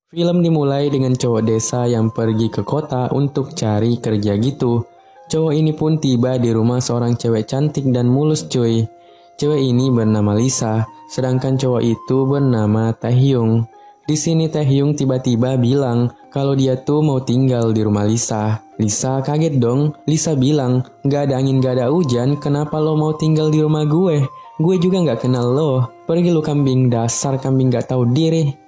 Film dimulai dengan cowok desa yang pergi ke kota untuk cari kerja gitu. Cowok ini pun tiba di rumah seorang cewek cantik dan mulus cuy. Cewek ini bernama Lisa, sedangkan cowok itu bernama Taehyung. Di sini Taehyung tiba-tiba bilang kalau dia tuh mau tinggal di rumah Lisa. Lisa kaget dong. Lisa bilang, "Gak ada angin gak ada hujan, kenapa lo mau tinggal di rumah gue? Gue juga gak kenal lo. Pergi lo kambing, dasar kambing gak tahu diri."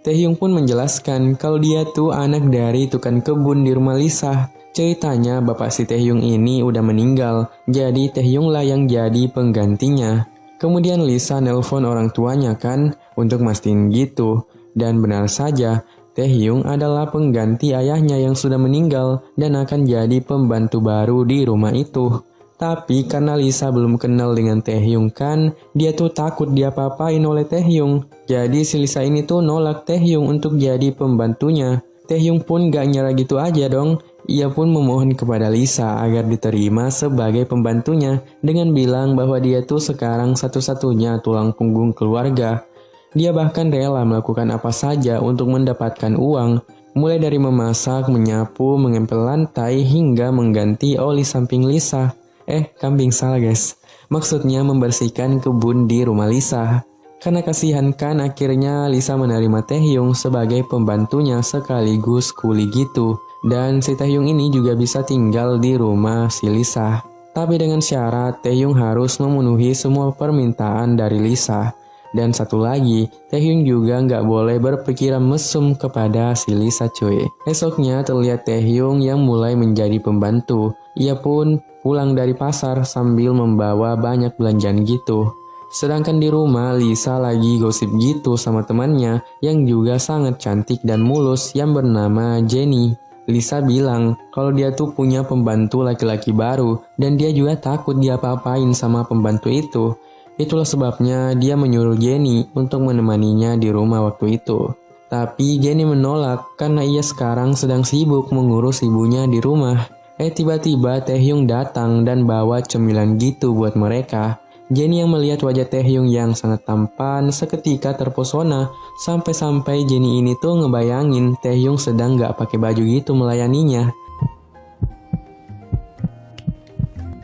Taehyung pun menjelaskan kalau dia tuh anak dari tukang kebun di rumah Lisa. Ceritanya bapak si Taehyung ini udah meninggal, jadi Taehyung lah yang jadi penggantinya. Kemudian Lisa nelpon orang tuanya kan untuk mastiin gitu. Dan benar saja, Taehyung adalah pengganti ayahnya yang sudah meninggal dan akan jadi pembantu baru di rumah itu. Tapi karena Lisa belum kenal dengan Taehyung kan, dia tuh takut diapa-apain oleh Taehyung. Jadi si Lisa ini tuh nolak Taehyung untuk jadi pembantunya. Taehyung pun gak nyerah gitu aja dong. Ia pun memohon kepada Lisa agar diterima sebagai pembantunya dengan bilang bahwa dia tuh sekarang satu-satunya tulang punggung keluarga. Dia bahkan rela melakukan apa saja untuk mendapatkan uang, mulai dari memasak, menyapu, mengempel lantai, hingga mengganti oli samping Lisa. Kambing salah guys. Maksudnya membersihkan kebun di rumah Lisa. Karena kasihan kan akhirnya Lisa menerima Taehyung sebagai pembantunya sekaligus kuli gitu. Dan si Taehyung ini juga bisa tinggal di rumah si Lisa. Tapi dengan syarat Taehyung harus memenuhi semua permintaan dari Lisa. Dan satu lagi, Taehyung juga nggak boleh berpikiran mesum kepada si Lisa cuy. Esoknya terlihat Taehyung yang mulai menjadi pembantu. Ia pun pulang dari pasar sambil membawa banyak belanjaan gitu. Sedangkan di rumah Lisa lagi gosip gitu sama temannya yang juga sangat cantik dan mulus yang bernama Jenny. Lisa bilang kalau dia tuh punya pembantu laki-laki baru dan dia juga takut diapa-apain sama pembantu itu. Itulah sebabnya dia menyuruh Jenny untuk menemaninya di rumah waktu itu. Tapi Jenny menolak karena ia sekarang sedang sibuk mengurus ibunya di rumah. Tiba-tiba Taehyung datang dan bawa cemilan gitu buat mereka. Jenny yang melihat wajah Taehyung yang sangat tampan seketika terpesona. Sampai-sampai Jenny ini tuh ngebayangin Taehyung sedang gak pakai baju gitu melayaninya.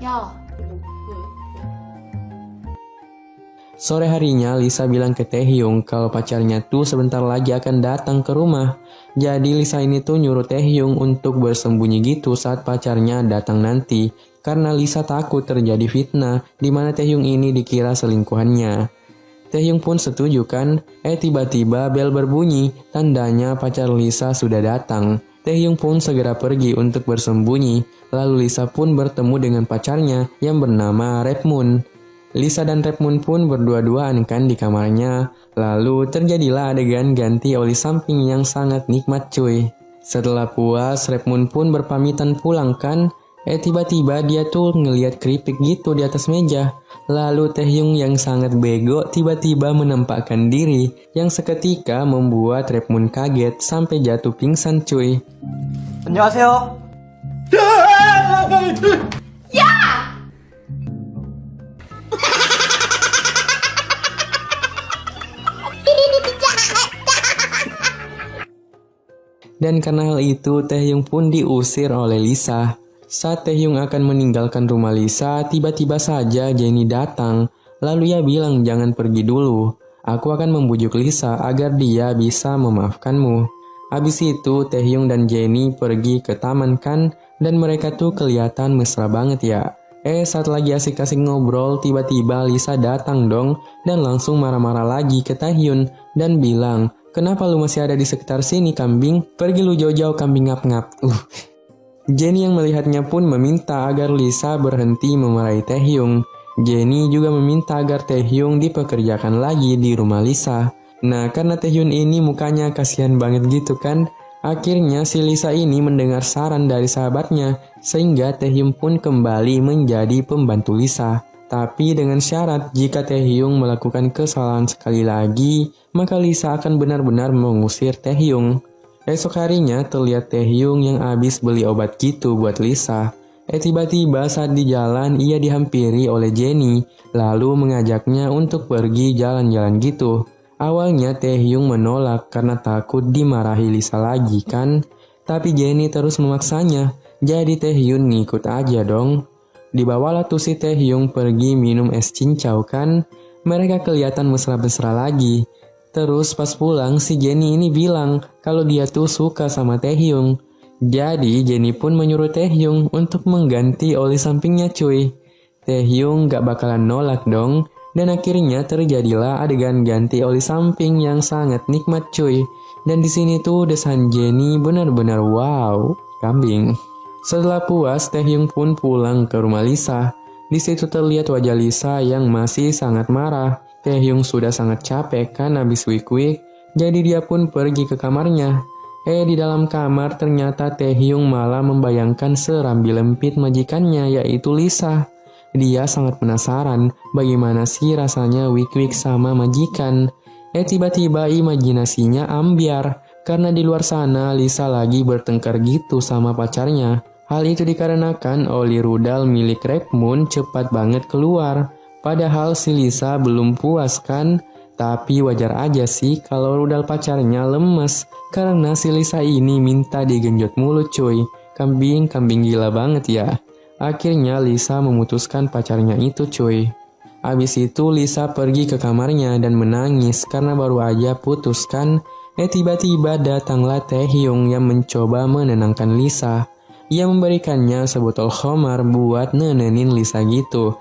야, Sore harinya Lisa bilang ke Taehyung kalau pacarnya tuh sebentar lagi akan datang ke rumah. Jadi Lisa ini tuh nyuruh Taehyung untuk bersembunyi gitu saat pacarnya datang nanti. Karena Lisa takut terjadi fitnah di mana Taehyung ini dikira selingkuhannya. Taehyung pun setuju kan? Tiba-tiba bel berbunyi, tandanya pacar Lisa sudah datang. Taehyung pun segera pergi untuk bersembunyi. Lalu Lisa pun bertemu dengan pacarnya yang bernama Redmoon. Lisa dan Redmoon pun berdua-duaan kan di kamarnya. Lalu terjadilah adegan ganti oli samping yang sangat nikmat cuy. Setelah puas, Redmoon pun berpamitan pulang kan. Tiba-tiba dia tuh ngeliat keripik gitu di atas meja. Lalu Taehyung yang sangat bego tiba-tiba menampakkan diri yang seketika membuat Redmoon kaget sampai jatuh pingsan cuy. 안녕하세요. Dan karena hal itu, Taehyung pun diusir oleh Lisa. Saat Taehyung akan meninggalkan rumah Lisa, tiba-tiba saja Jenny datang. Lalu ia bilang jangan pergi dulu. Aku akan membujuk Lisa agar dia bisa memaafkanmu. Habis itu, Taehyung dan Jenny pergi ke taman kan, dan mereka tuh kelihatan mesra banget ya. Saat lagi asik-asik ngobrol, tiba-tiba Lisa datang dong, dan langsung marah-marah lagi ke Taehyung, dan bilang, "Kenapa lu masih ada di sekitar sini kambing? Pergi lu jauh-jauh kambing ngap-ngap." Jenny yang melihatnya pun meminta agar Lisa berhenti memarahi Taehyung. Jenny juga meminta agar Taehyung dipekerjakan lagi di rumah Lisa. Nah, karena Taehyung ini mukanya kasihan banget gitu kan. Akhirnya si Lisa ini mendengar saran dari sahabatnya, sehingga Taehyung pun kembali menjadi pembantu Lisa. Tapi dengan syarat jika Taehyung melakukan kesalahan sekali lagi, maka Lisa akan benar-benar mengusir Taehyung. Esok harinya terlihat Taehyung yang habis beli obat gitu buat Lisa. Tiba-tiba saat di jalan ia dihampiri oleh Jenny, lalu mengajaknya untuk pergi jalan-jalan gitu. Awalnya Taehyung menolak karena takut dimarahi Lisa lagi kan. Tapi Jennie terus memaksanya, jadi Taehyung ngikut aja dong. Dibawalah tuh si Taehyung pergi minum es cincau kan. Mereka kelihatan mesra-mesra lagi. Terus pas pulang si Jennie ini bilang kalau dia tuh suka sama Taehyung. Jadi Jennie pun menyuruh Taehyung untuk mengganti oli sampingnya cuy. Taehyung gak bakalan nolak dong. Dan akhirnya terjadilah adegan ganti oli samping yang sangat nikmat cuy. Dan di sini tuh desain Jennie benar-benar wow, kambing. Setelah puas, Taehyung pun pulang ke rumah Lisa. Di situ terlihat wajah Lisa yang masih sangat marah. Taehyung sudah sangat capek kan habis wik-wik, jadi dia pun pergi ke kamarnya. Di dalam kamar ternyata Taehyung malah membayangkan serambi lempit majikannya yaitu Lisa. Dia sangat penasaran bagaimana sih rasanya wik-wik sama majikan. Tiba-tiba imajinasinya ambiar karena di luar sana Lisa lagi bertengkar gitu sama pacarnya. Hal itu dikarenakan oli rudal milik Red Moon cepat banget keluar. Padahal si Lisa belum puas kan? Tapi wajar aja sih kalau rudal pacarnya lemes karena si Lisa ini minta digenjot mulu cuy. Kambing gila banget ya. Akhirnya Lisa memutuskan pacarnya itu cuy. Abis itu Lisa pergi ke kamarnya dan menangis karena baru aja putus kan. Tiba-tiba datanglah Taehyung yang mencoba menenangkan Lisa. Ia memberikannya sebotol khamar buat nenengin Lisa gitu.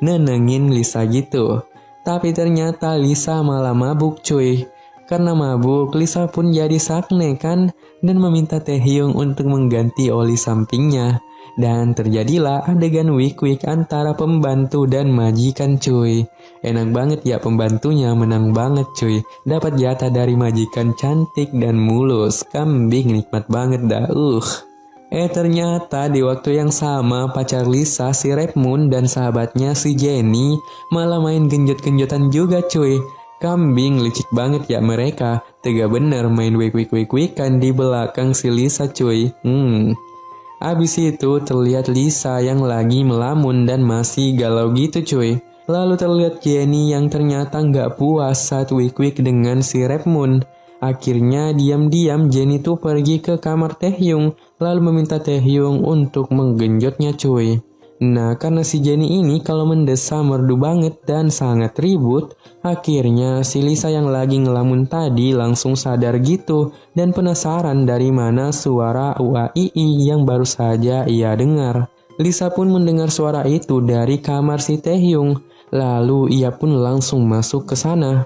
Nenengin Lisa gitu. Tapi ternyata Lisa malah mabuk cuy. Karena mabuk, Lisa pun jadi sakne kan dan meminta Taehyung untuk mengganti oli sampingnya. Dan terjadilah adegan wik-wik antara pembantu dan majikan cuy. Enak banget ya pembantunya, menang banget cuy. Dapat jatah dari majikan cantik dan mulus. Kambing nikmat banget dah. Ternyata di waktu yang sama pacar Lisa si Red Moon dan sahabatnya si Jennie malah main genjot-genjotan juga cuy. Kambing licik banget ya mereka. Tega bener main wik-wik-wik-wikan di belakang si Lisa cuy. Abis itu terlihat Lisa yang lagi melamun dan masih galau gitu cuy. Lalu terlihat Jennie yang ternyata nggak puas saat wik-wik dengan si Red Moon. Akhirnya diam-diam Jennie tuh pergi ke kamar Taehyung lalu meminta Taehyung untuk menggenjotnya cuy. Nah karena si Jennie ini kalau mendesah merdu banget dan sangat ribut, akhirnya si Lisa yang lagi ngelamun tadi langsung sadar gitu dan penasaran dari mana suara UAII yang baru saja ia dengar. Lisa pun mendengar suara itu dari kamar si Taehyung, lalu ia pun langsung masuk ke sana.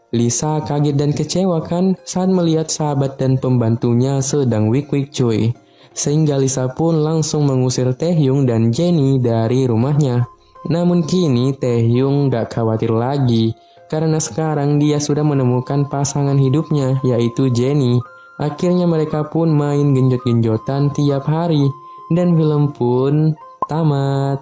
Lisa kaget dan kecewa kan saat melihat sahabat dan pembantunya sedang wik-wik cuy. Sehingga Lisa pun langsung mengusir Taehyung dan Jennie dari rumahnya. Namun kini Taehyung gak khawatir lagi karena sekarang dia sudah menemukan pasangan hidupnya yaitu Jennie. Akhirnya mereka pun main genjot-genjotan tiap hari dan film pun tamat.